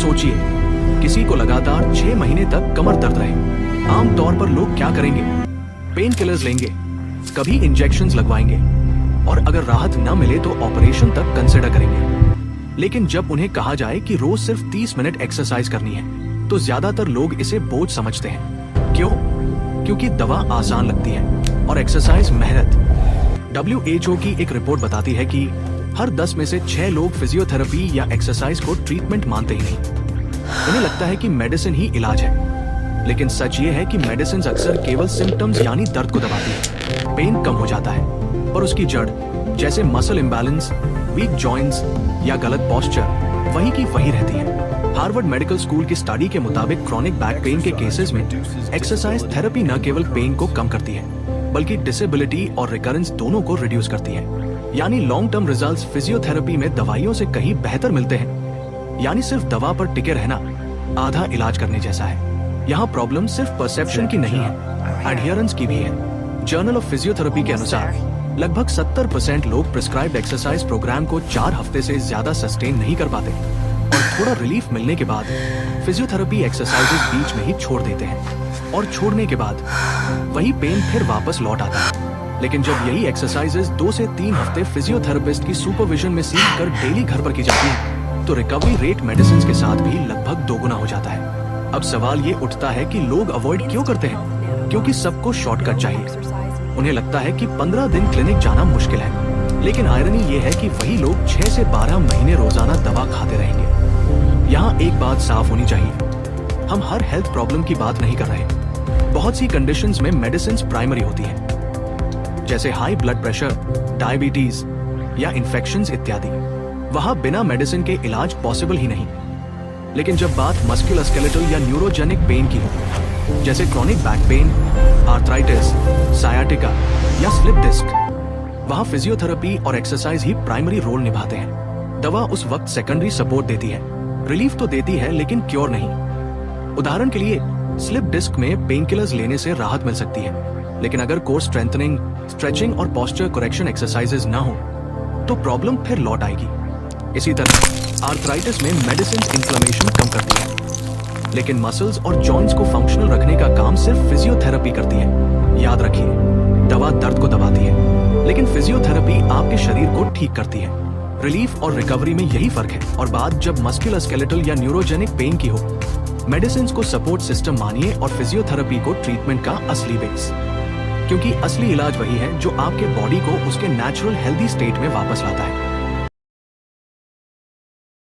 सोचिए, किसी को लगातार 6 महीने तक कमर दर्द रहे, आमतौर पर लोग क्या करेंगे? पेन किलर्स लेंगे, कभी इंजेक्शंस लगवाएंगे, और अगर राहत न मिले तो ऑपरेशन तक कंसिडर करेंगे। लेकिन जब उन्हें कहा जाए कि रोज सिर्फ 30 मिनट एक्सरसाइज करनी है, तो ज्यादातर लोग इसे बोझ समझते हैं। क्यों? क्योंकि दवा आसान लगती है और एक्सरसाइज मेहनत। WHO की एक रिपोर्ट बताती है कि हर 10 में से 6 लोग फिजियोथेरेपी या एक्सरसाइज को ट्रीटमेंट मानते ही नहीं। उन्हें लगता है कि मेडिसिन ही इलाज है। लेकिन सच ये है कि मेडिसिन अक्सर केवल सिम्टम्स यानी दर्द को दबाती है। पेन कम हो जाता है, पर उसकी जड़, जैसे मसल इम्बैलेंस, वीक जॉइंट्स या गलत पोस्चर, वही की वही रहती है। हार्वर्ड मेडिकल स्कूल की स्टडी के मुताबिक क्रोनिक बैक पेन के केसेस में एक्सरसाइज थेरेपी न केवल पेन को कम करती है, बल्कि डिसेबिलिटी और रिकरेंस दोनों को रिड्यूस करती है। यानी लॉन्ग टर्म रिजल्ट्स फिजियोथेरेपी में दवाइयों से कहीं बेहतर मिलते हैं। यानी सिर्फ दवा पर टिके रहना आधा इलाज करने जैसा है। यहाँ प्रॉब्लम सिर्फ परसेप्शन की नहीं है, एडहियरेंस की भी है। जर्नल ऑफ फिजियोथेरेपी के अनुसार लगभग 70% लोग प्रिस्क्राइब्ड एक्सरसाइज प्रोग्राम को 4 हफ्ते से ज्यादा सस्टेन नहीं कर पाते, और थोड़ा रिलीफ मिलने के बाद फिजियोथेरेपी एक्सरसाइजेज बीच में ही छोड़ देते हैं, और छोड़ने के बाद वही पेन फिर वापस लौट आता है। लेकिन जब यही एक्सरसाइजेज 2 से 3 हफ्ते फिजियोथेरेपिस्ट की सुपरविजन में सीख कर डेली घर पर की जाती है, तो रिकवरी रेट मेडिसिन के साथ भी लगभग 2 गुना हो जाता है। अब सवाल ये उठता है कि लोग अवॉइड क्यों करते हैं? क्योंकि सबको शॉर्टकट चाहिए। उन्हें लगता है कि 15 दिन क्लिनिक जाना मुश्किल है। लेकिन आयरनी ये है कि वही लोग 6 से 12 महीने रोजाना दवा खाते रहेंगे। यहाँ एक बात साफ होनी चाहिए, हम हर हेल्थ प्रॉब्लम की बात नहीं कर रहे। बहुत सी कंडीशंस में मेडिसिन प्राइमरी होती है, जैसे हाई ब्लड प्रेशर, डायबिटीज या इन्फेक्शंस इत्यादि। वहाँ बिना मेडिसिन के इलाज पॉसिबल ही नहीं। लेकिन जब बात मस्कुलोस्केलेटल या न्यूरोजेनिक पेन की हो, जैसे क्रोनिक बैक पेन, आर्थराइटिस, सायाटिका या स्लिप डिस्क, वहाँ फिजियोथेरेपी और एक्सरसाइज ही प्राइमरी रोल निभाते हैं। दवा उस वक्त सेकेंडरी सपोर्ट देती है, रिलीफ तो देती है लेकिन क्योर नहीं। उदाहरण के लिए स्लिप डिस्क में पेन किलर्स लेने से राहत मिल सकती है, लेकिन अगर कोर स्ट्रेंथनिंग, स्ट्रेचिंग और पोस्चर करेक्शन एक्सरसाइजेज ना हो तो प्रॉब्लम फिर लौट आएगी। इसी तरह आर्थराइटिस में मेडिसिन इन्फ्लेमेशन कम करती है, लेकिन मसल्स और जॉइंट्स को फंक्शनल रखने का काम सिर्फ फिजियोथेरेपी करती है। याद रखिए, दवा दर्द को दबाती है, लेकिन फिजियोथेरेपी आपके शरीर को ठीक करती है। रिलीफ और रिकवरी में यही फर्क है। और बात जब मस्कुलोस्केलेटल या न्यूरोजेनिक पेन की हो, मेडिसिन को सपोर्ट सिस्टम मानिए और फिजियोथेरेपी को ट्रीटमेंट का असली बेस, क्योंकि असली इलाज वही है जो आपके बॉडी को उसके नेचुरल हेल्दी स्टेट में वापस लाता है।